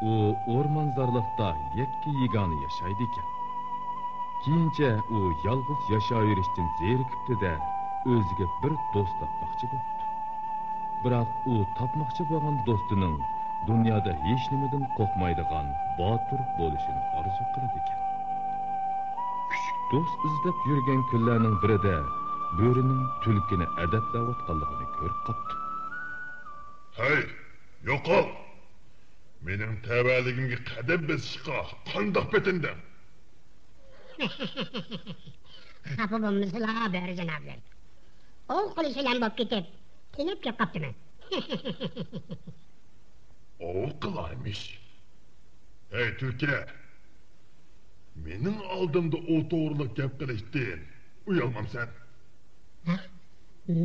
u o'rmonzorliqda yakka yegona yashaydi ekan. Keyincha u yolg'iz yashayverishdan zerikibdi-da, o'ziga bir do'st topmoqchi bo'ldi. Biroq u topmoqchi bo'lgan do'stining dunyoda hech nimadan qo'rqmaydigan botir bo'lishini orzu qiladi ekan. Küçük do'st izlab yurgan kunlarning birida bo'rining tulkini adablayotganligini ko'rib qopti. Hey, yo'qol! Mening tavalligimga qadam bosishga qandoq petinding? Xafa bo'lmasizlar, bo'ri janoblar. Ov qilishidan bo'lib ketib, tinib kelib qoptiman. Ov qilaymish. Hey, tulki! Mening oldimda o'to'g'riliq gap qilishdan uyalmamsan.